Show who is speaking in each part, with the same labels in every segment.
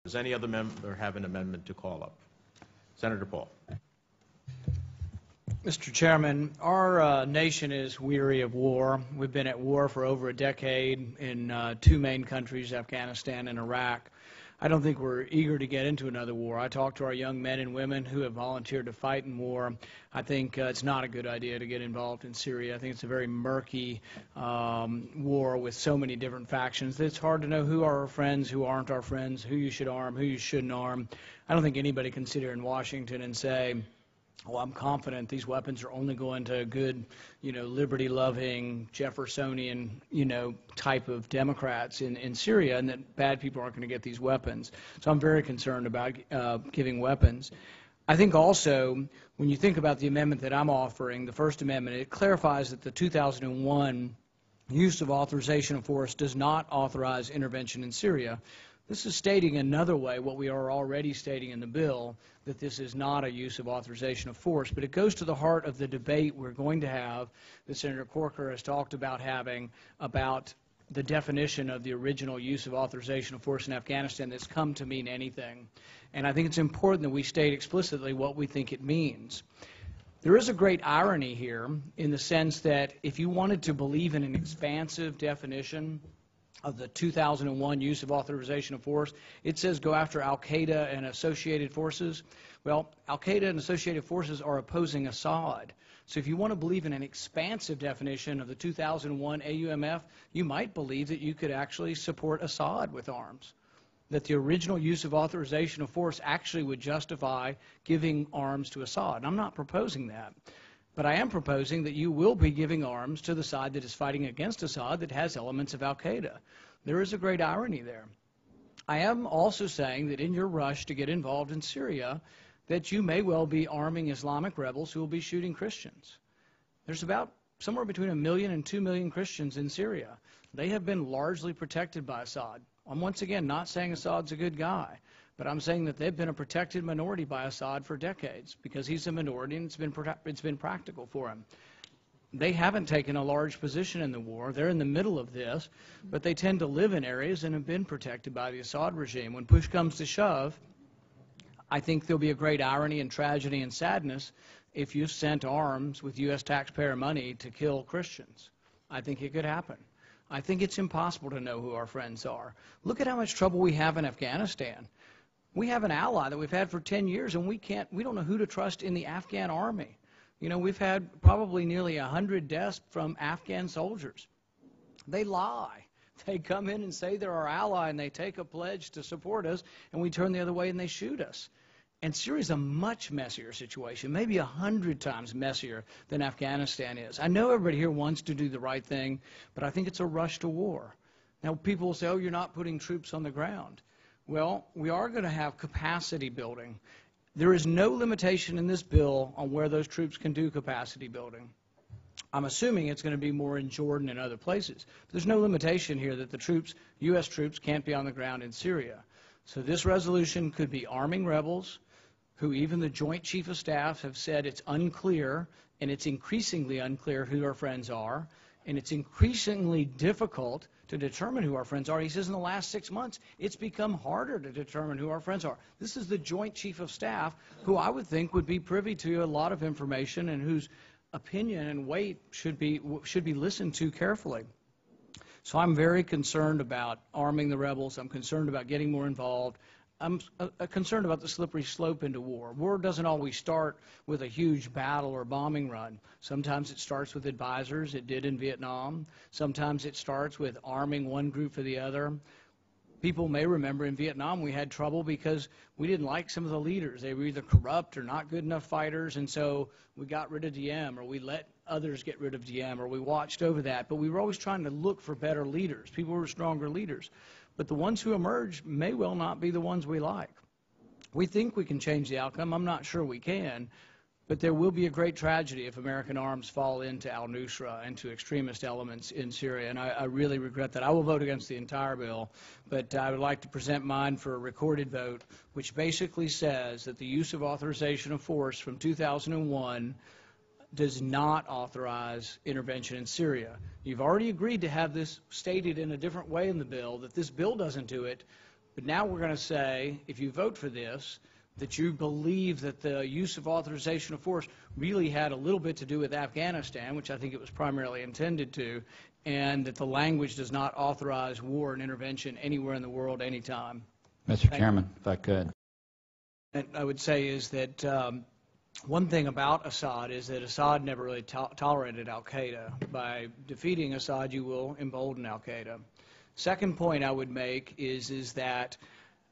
Speaker 1: Does any other member have an amendment to call up? Senator Paul.
Speaker 2: Mr. Chairman, our nation is weary of war. We've been at war for over a decade in two main countries, Afghanistan and Iraq. I don't think we're eager to get into another war. I talk to our young men and women who have volunteered to fight in war. I think it's not a good idea to get involved in Syria. I think it's a very murky war with so many different factions that it's hard to know who are our friends, who aren't our friends, who you should arm, who you shouldn't arm. I don't think anybody can sit here in Washington and say, well, I'm confident these weapons are only going to good, liberty-loving, Jeffersonian, type of Democrats in Syria, and that bad people aren't going to get these weapons. So I'm very concerned about giving weapons. I think also, when you think about the amendment that I'm offering, the First Amendment, it clarifies that the 2001 use of authorization of force does not authorize intervention in Syria. This is stating another way what we are already stating in the bill, that this is not a use of authorization of force. But it goes to the heart of the debate we're going to have, that Senator Corker has talked about having, about the definition of the original use of authorization of force in Afghanistan that's come to mean anything. And I think it's important that we state explicitly what we think it means. There is a great irony here in the sense that if you wanted to believe in an expansive definition of the 2001 use of authorization of force, it says go after Al-Qaeda and associated forces. Well, Al-Qaeda and associated forces are opposing Assad. So if you want to believe in an expansive definition of the 2001 AUMF, you might believe that you could actually support Assad with arms, that the original use of authorization of force actually would justify giving arms to Assad. And I'm not proposing that. But I am proposing that you will be giving arms to the side that is fighting against Assad that has elements of Al-Qaeda. There is a great irony there. I am also saying that in your rush to get involved in Syria, that you may well be arming Islamic rebels who will be shooting Christians. There's about somewhere between 1 million and 2 million Christians in Syria. They have been largely protected by Assad. I'm once again not saying Assad's a good guy, but I'm saying that they've been a protected minority by Assad for decades because he's a minority and it's been practical for him. They haven't taken a large position in the war. They're in the middle of this, but they tend to live in areas and have been protected by the Assad regime. When push comes to shove, I think there'll be a great irony and tragedy and sadness if you sent arms with U.S. taxpayer money to kill Christians. I think it could happen. I think it's impossible to know who our friends are. Look at how much trouble we have in Afghanistan. We have an ally that we've had for 10 years, and we don't know who to trust in the Afghan army. We've had probably nearly 100 deaths from Afghan soldiers. They lie. They come in and say they're our ally, and they take a pledge to support us, and we turn the other way and they shoot us. And Syria is a much messier situation, maybe 100 times messier than Afghanistan is. I know everybody here wants to do the right thing, but I think it's a rush to war. Now, people will say, oh, you're not putting troops on the ground. Well, we are going to have capacity building. There is no limitation in this bill on where those troops can do capacity building. I'm assuming it's going to be more in Jordan and other places. But there's no limitation here that the troops, U.S. troops, can't be on the ground in Syria. So this resolution could be arming rebels, who even the Joint Chief of Staff have said it's unclear, and it's increasingly unclear who our friends are, and it's increasingly difficult to determine who our friends are. He says in the last 6 months, it's become harder to determine who our friends are. This is the Joint Chief of Staff, who I would think would be privy to a lot of information and whose opinion and weight should be listened to carefully. So I'm very concerned about arming the rebels. I'm concerned about getting more involved. I'm concerned about the slippery slope into war. War doesn't always start with a huge battle or bombing run. Sometimes it starts with advisors. It did in Vietnam. Sometimes it starts with arming one group for the other. People may remember in Vietnam we had trouble because we didn't like some of the leaders. They were either corrupt or not good enough fighters, and so we got rid of Diem, or we let others get rid of Diem, or we watched over that. But we were always trying to look for better leaders. People were stronger leaders. But the ones who emerge may well not be the ones we like. We think we can change the outcome. I'm not sure we can. But there will be a great tragedy if American arms fall into al-Nusra and to extremist elements in Syria, and I really regret that. I will vote against the entire bill, but I would like to present mine for a recorded vote, which basically says that the use of authorization of force from 2001 does not authorize intervention in Syria. You've already agreed to have this stated in a different way in the bill, that this bill doesn't do it, But now we're going to say, if you vote for this, that you believe that the use of authorization of force really had a little bit to do with Afghanistan, which I think it was primarily intended to, and that the language does not authorize war and intervention anywhere in the world anytime.
Speaker 3: Mr. Chairman, if I could.
Speaker 2: And I would say is that one thing about Assad is that Assad never really tolerated Al-Qaeda. By defeating Assad, you will embolden Al-Qaeda. Second point I would make is that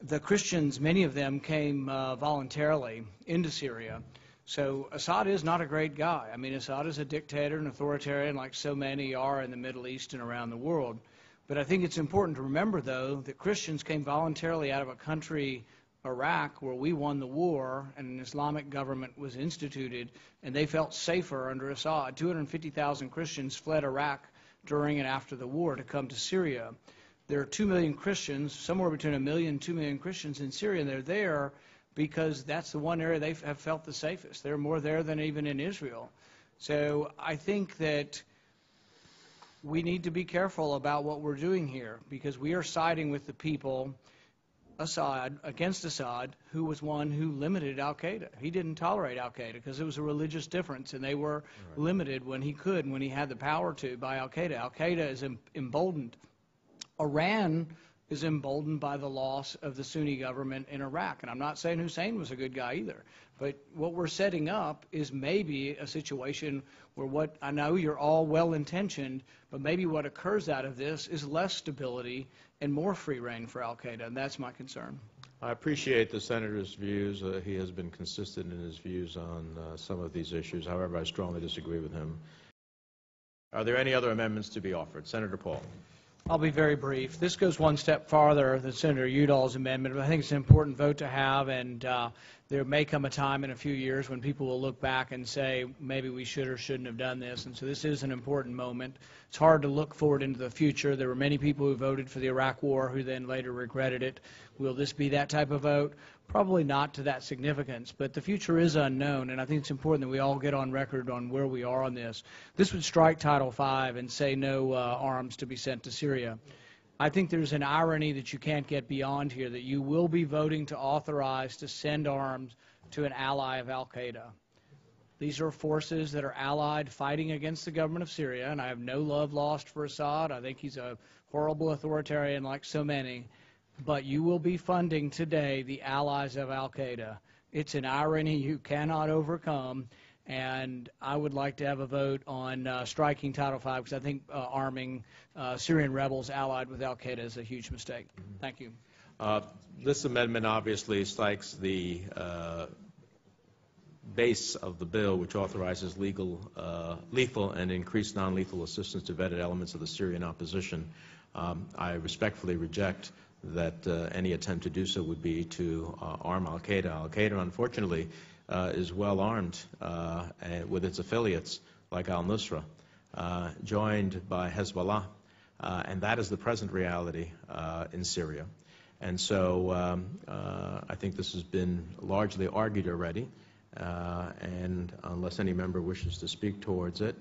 Speaker 2: the Christians, many of them came voluntarily into Syria. So Assad is not a great guy. I mean, Assad is a dictator and authoritarian like so many are in the Middle East and around the world. But I think it's important to remember, though, that Christians came voluntarily out of a country, Iraq, where we won the war and an Islamic government was instituted, and they felt safer under Assad. 250,000 Christians fled Iraq during and after the war to come to Syria. There are 2 million Christians, somewhere between 1 million and 2 million Christians in Syria, and they're there because that's the one area they have felt the safest. They're more there than even in Israel. So I think that we need to be careful about what we're doing here, because we are siding with the people, Assad, against Assad, who was one who limited Al-Qaeda. He didn't tolerate Al-Qaeda because it was a religious difference, and they were limited when he could, when he had the power to, by Al-Qaeda. Al-Qaeda is emboldened. Iran is emboldened by the loss of the Sunni government in Iraq. And I'm not saying Hussein was a good guy either. But what we're setting up is maybe a situation where what I know you're all well-intentioned, but maybe what occurs out of this is less stability and more free reign for Al-Qaeda, and that's my concern.
Speaker 1: I appreciate the Senator's views. He has been consistent in his views on some of these issues. However, I strongly disagree with him. Are there any other amendments to be offered? Senator Paul.
Speaker 2: I'll be very brief. This goes one step farther than Senator Udall's amendment, but I think it's an important vote to have, and there may come a time in a few years when people will look back and say, maybe we should or shouldn't have done this, and so this is an important moment. It's hard to look forward into the future. There were many people who voted for the Iraq War who then later regretted it. Will this be that type of vote? Probably not to that significance, but the future is unknown, and I think it's important that we all get on record on where we are on this. This would strike Title V and say no arms to be sent to Syria. I think there's an irony that you can't get beyond here, that you will be voting to authorize to send arms to an ally of Al-Qaeda. These are forces that are allied fighting against the government of Syria, and I have no love lost for Assad. I think he's a horrible authoritarian like so many. But you will be funding today the allies of Al-Qaeda. It's an irony you cannot overcome, and I would like to have a vote on striking Title V, because I think arming Syrian rebels allied with Al-Qaeda is a huge mistake. Thank you.
Speaker 1: This amendment obviously strikes the base of the bill, which authorizes lethal and increased non-lethal assistance to vetted elements of the Syrian opposition. I respectfully reject that any attempt to do so would be to arm Al-Qaeda. Al-Qaeda, unfortunately, is well armed with its affiliates like al-Nusra, joined by Hezbollah, and that is the present reality in Syria. And so I think this has been largely argued already, and unless any member wishes to speak towards it,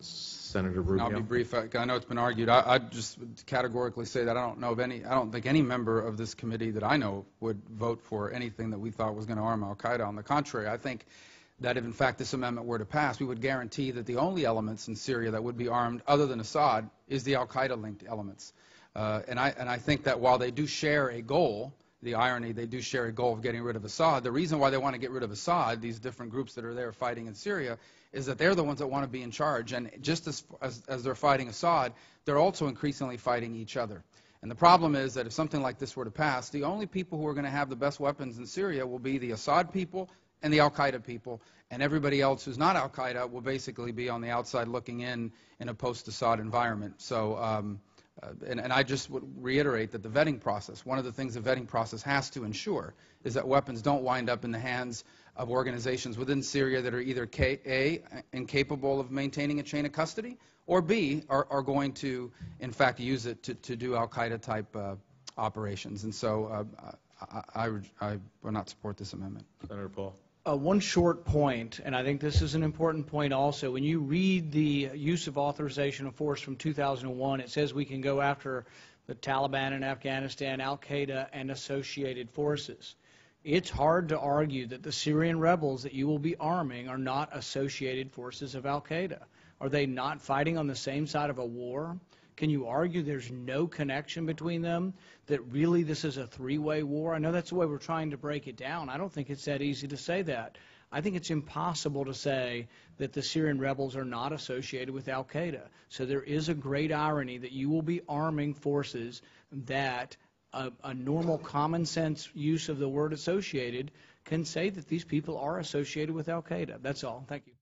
Speaker 1: Senator Rubio.
Speaker 4: I'll be brief. I know it's been argued. I just categorically say that I don't think any member of this committee that I know would vote for anything that we thought was going to arm Al-Qaeda. On the contrary, I think that if in fact this amendment were to pass, we would guarantee that the only elements in Syria that would be armed other than Assad is the Al-Qaeda linked elements. And I think that while they do share a goal, the irony, they do share a goal of getting rid of Assad. The reason why they want to get rid of Assad, these different groups that are there fighting in Syria, is that they're the ones that want to be in charge. And just as they're fighting Assad, they're also increasingly fighting each other. And the problem is that if something like this were to pass, the only people who are going to have the best weapons in Syria will be the Assad people and the Al-Qaeda people, and everybody else who's not Al-Qaeda will basically be on the outside looking in a post-Assad environment. So, and I just would reiterate that the vetting process, one of the things the vetting process has to ensure is that weapons don't wind up in the hands of organizations within Syria that are either A, incapable of maintaining a chain of custody, or B, are going to, in fact, use it to do Al-Qaeda type operations. And so I will not support this amendment.
Speaker 1: Senator Paul.
Speaker 2: One short point, and I think this is an important point also. When you read the use of authorization of force from 2001, it says we can go after the Taliban in Afghanistan, Al-Qaeda, and associated forces. It's hard to argue that the Syrian rebels that you will be arming are not associated forces of Al-Qaeda. Are they not fighting on the same side of a war? Can you argue there's no connection between them, that really this is a three-way war? I know that's the way we're trying to break it down. I don't think it's that easy to say that. I think it's impossible to say that the Syrian rebels are not associated with Al-Qaeda. So there is a great irony that you will be arming forces that a normal common sense use of the word associated can say that these people are associated with Al-Qaeda. That's all. Thank you.